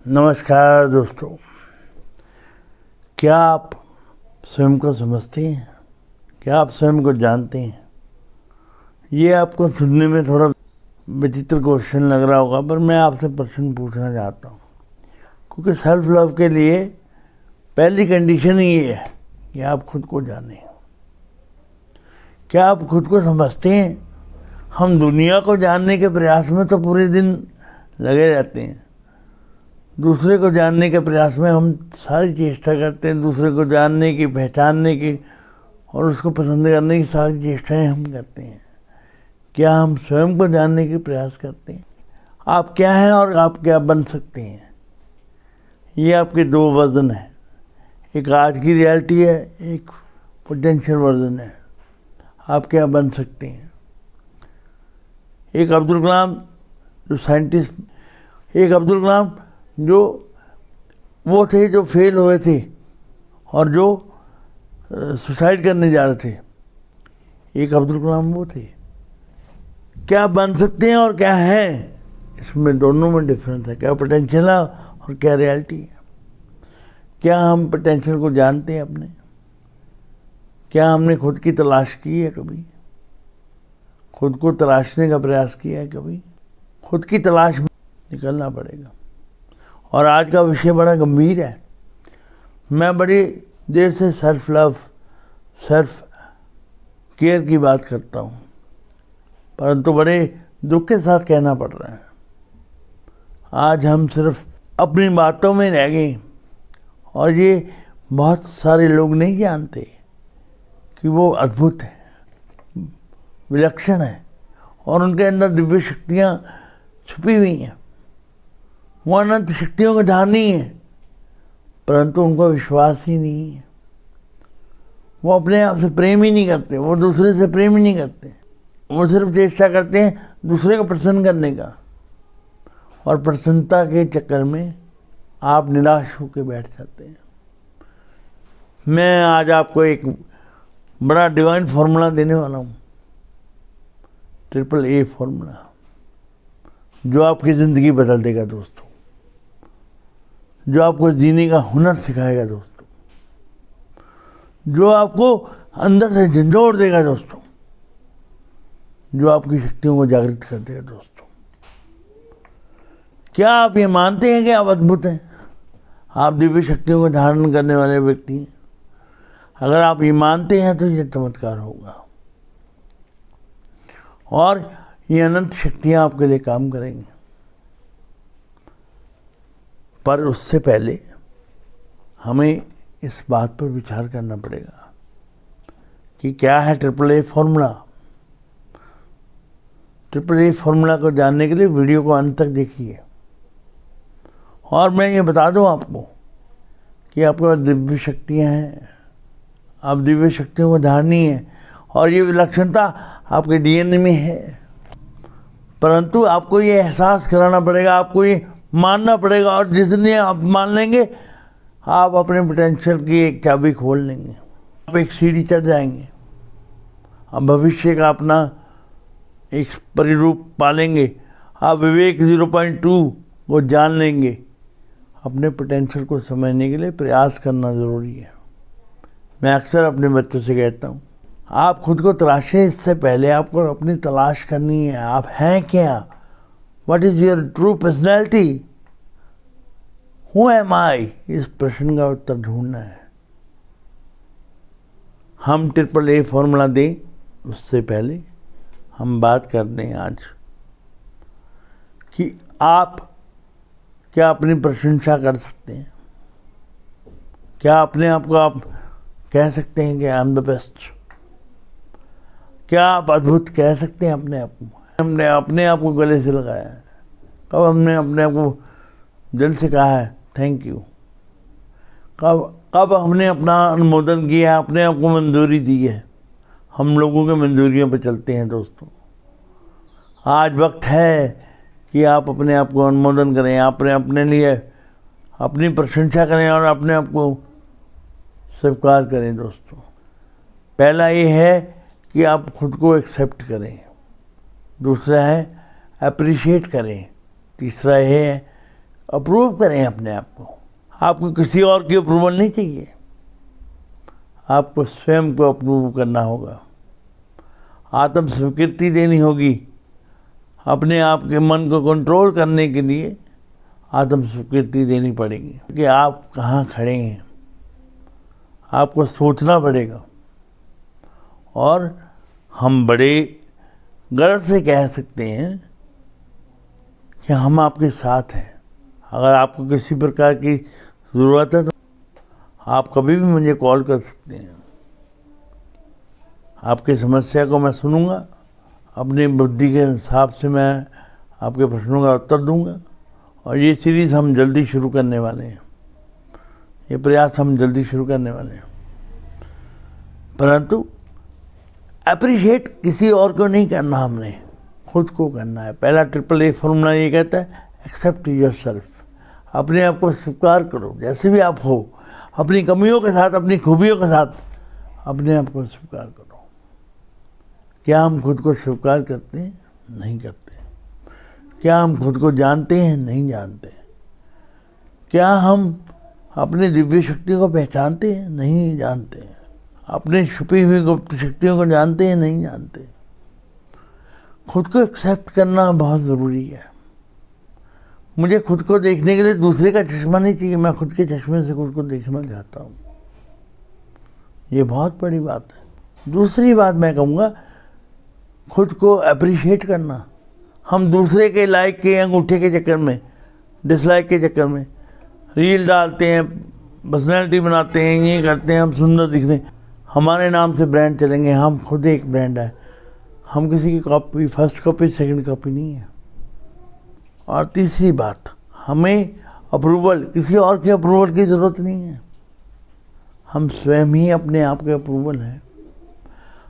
नमस्कार दोस्तों, क्या आप स्वयं को समझते हैं? क्या आप स्वयं को जानते हैं? ये आपको सुनने में थोड़ा विचित्र क्वेश्चन लग रहा होगा, पर मैं आपसे प्रश्न पूछना चाहता हूँ, क्योंकि सेल्फ लव के लिए पहली कंडीशन ही ये है कि आप खुद को जानें। क्या आप खुद को समझते हैं? हम दुनिया को जानने के प्रयास में तो पूरे दिन लगे रहते हैं। दूसरे को जानने के प्रयास में हम सारी चेष्टा करते हैं, दूसरे को जानने की, पहचानने की और उसको पसंद करने की सारी चेष्टाएं हम करते हैं। क्या हम स्वयं को जानने की प्रयास करते हैं? आप क्या हैं और आप क्या बन सकते हैं? ये आपके दो वर्जन हैं। एक आज की रियलिटी है, एक पोटेंशियल वर्जन है। आप क्या बन सकते हैं? एक अब्दुल कलाम जो साइंटिस्ट, एक अब्दुल कलाम जो वो थे जो फेल हुए थे और जो सुसाइड करने जा रहे थे। एक अब्दुल कलाम वो थे। क्या बन सकते हैं और क्या है, इसमें दोनों में डिफरेंस है। क्या पोटेंशियल है और क्या रियलिटी है। क्या हम पोटेंशियल को जानते हैं अपने? क्या हमने खुद की तलाश की है कभी? खुद को तलाशने का प्रयास किया है कभी? खुद की तलाश में निकलना पड़ेगा। और आज का विषय बड़ा गंभीर है। मैं बड़ी देर से सेल्फ लव, सेल्फ केयर की बात करता हूँ, परंतु बड़े दुख के साथ कहना पड़ रहा है। आज हम सिर्फ अपनी बातों में रह गए और ये बहुत सारे लोग नहीं जानते कि वो अद्भुत है, विलक्षण है और उनके अंदर दिव्य शक्तियाँ छुपी हुई हैं। वो अनंत शक्तियों को धारनी है, परंतु उनको विश्वास ही नहीं है। वो अपने आप से प्रेम ही नहीं करते, वो दूसरे से प्रेम ही नहीं करते। वो सिर्फ चेष्टा करते हैं दूसरे को प्रसन्न करने का, और प्रसन्नता के चक्कर में आप निराश होकर बैठ जाते हैं। मैं आज आपको एक बड़ा डिवाइन फॉर्मूला देने वाला हूँ, AAA फॉर्मूला, जो आपकी ज़िंदगी बदल देगा दोस्तों, जो आपको जीने का हुनर सिखाएगा दोस्तों, जो आपको अंदर से झंझोड़ देगा दोस्तों, जो आपकी शक्तियों को जागृत कर देगा दोस्तों। क्या आप ये मानते हैं कि आप अद्भुत हैं? आप दिव्य शक्तियों को धारण करने वाले व्यक्ति हैं। अगर आप ये मानते हैं तो ये चमत्कार होगा और ये अनंत शक्तियाँ आपके लिए काम करेंगी। पर उससे पहले हमें इस बात पर विचार करना पड़ेगा कि क्या है AAA फॉर्मूला। AAA फॉर्मूला को जानने के लिए वीडियो को अंत तक देखिए। और मैं ये बता दूं आपको कि आपको दिव्य शक्तियाँ हैं, आप दिव्य शक्तियों को धारनी है और ये विलक्षणता आपके DNA में है। परंतु आपको ये एहसास कराना पड़ेगा, आपको ये मानना पड़ेगा, और जितने आप मान लेंगे आप अपने पोटेंशियल की एक चाबी खोल लेंगे। आप एक सीढ़ी चढ़ जाएंगे, आप भविष्य का अपना एक परिरूप पालेंगे। आप विवेक 0.2 को जान लेंगे। अपने पोटेंशियल को समझने के लिए प्रयास करना ज़रूरी है। मैं अक्सर अपने बच्चों से कहता हूँ, आप खुद को तलाशें, इससे पहले आपको अपनी तलाश करनी है। आप हैं क्या? What is your true personality? Who am I? इस प्रश्न का उत्तर ढूंढना है। हम AAA फॉर्मूला दें उससे पहले हम बात करते हैं आज कि आप क्या अपनी प्रशंसा कर सकते हैं? क्या अपने आप को आप कह सकते हैं कि आई एम द बेस्ट? क्या आप अद्भुत कह सकते हैं अपने आप को? हमने अपने आप को गले से लगाया है? कब हमने अपने आप को दिल से कहा है थैंक यू? कब हमने अपना अनुमोदन किया है, अपने आप को मंजूरी दी है? हम लोगों के मंजूरियों पर चलते हैं दोस्तों। आज वक्त है कि आप अपने आप को अनुमोदन करें, अपने लिए अपनी प्रशंसा करें और अपने आप को स्वीकार करें दोस्तों। पहला ये है कि आप खुद को एक्सेप्ट करें, दूसरा है अप्रिशिएट करें, तीसरा ये है अप्रूव करें अपने आप को। आपको किसी और की अप्रूवल नहीं चाहिए, आपको स्वयं को अप्रूव करना होगा। आत्म स्वीकृति देनी होगी। अपने आप के मन को कंट्रोल करने के लिए आत्म स्वीकृति देनी पड़ेगी कि आप कहाँ खड़े हैं। आपको सोचना पड़ेगा। और हम बड़े गर्व से कह सकते हैं कि हम आपके साथ हैं। अगर आपको किसी प्रकार की ज़रूरत है तो आप कभी भी मुझे कॉल कर सकते हैं। आपकी समस्या को मैं सुनूंगा, अपनी बुद्धि के हिसाब से मैं आपके प्रश्नों का उत्तर दूंगा। और ये सीरीज़ हम जल्दी शुरू करने वाले हैं, ये प्रयास हम जल्दी शुरू करने वाले हैं। परंतु अप्रिशिएट किसी और को नहीं करना, हमने खुद को करना है। पहला AAA फॉर्मूला ये कहता है एक्सेप्ट योरसेल्फ। अपने आप को स्वीकार करो जैसे भी आप हो, अपनी कमियों के साथ, अपनी खूबियों के साथ अपने आप को स्वीकार करो। क्या हम खुद को स्वीकार करते हैं? नहीं करते। क्या हम खुद को जानते हैं? नहीं जानते। क्या हम अपनी दिव्य शक्तियों को पहचानते हैं? नहीं जानते। अपने छुपी हुई गुप्त शक्तियों को जानते हैं? नहीं जानते। खुद को एक्सेप्ट करना बहुत ज़रूरी है। मुझे खुद को देखने के लिए दूसरे का चश्मा नहीं चाहिए, मैं खुद के चश्मे से खुद को देखना चाहता हूँ। ये बहुत बड़ी बात है। दूसरी बात मैं कहूँगा, खुद को अप्रिशिएट करना। हम दूसरे के लाइक के अंगूठे के चक्कर में, डिसलाइक के चक्कर में रील डालते हैं, पर्सनैलिटी बनाते हैं, ये करते हैं, हम सुंदर दिखने, हमारे नाम से ब्रांड चलेंगे। हम खुद एक ब्रांड है, हम किसी की copy, first copy, second copy नहीं है। और तीसरी बात, हमें अप्रूवल, किसी और के अप्रूवल की ज़रूरत नहीं है। हम स्वयं ही अपने आप के अप्रूवल हैं।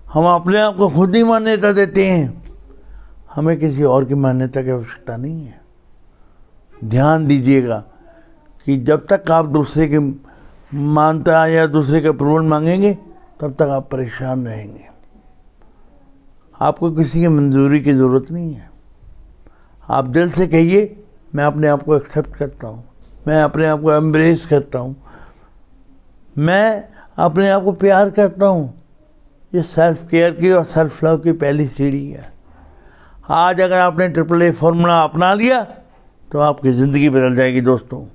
हम अपने आप को खुद ही मान्यता देते हैं। हमें किसी और की मान्यता की आवश्यकता नहीं है। ध्यान दीजिएगा कि जब तक आप दूसरे की मानता या दूसरे का अप्रूवल मांगेंगे तब तक आप परेशान रहेंगे। आपको किसी की मंजूरी की ज़रूरत नहीं है। आप दिल से कहिए, मैं अपने आप को एक्सेप्ट करता हूँ, मैं अपने आप को एम्ब्रेस करता हूँ, मैं अपने आप को प्यार करता हूँ। ये सेल्फ केयर की और सेल्फ लव की पहली सीढ़ी है। आज अगर आपने AAA फॉर्मूला अपना लिया तो आपकी ज़िंदगी बदल जाएगी दोस्तों।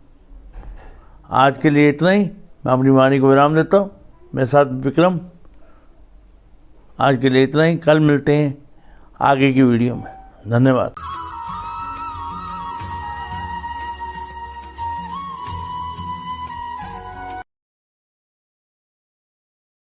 आज के लिए इतना ही। मैं अपनी वाणी को विराम देता हूँ। मेरे साथ विक्रम। आज के लिए इतना ही। कल मिलते हैं आगे की वीडियो में। धन्यवाद।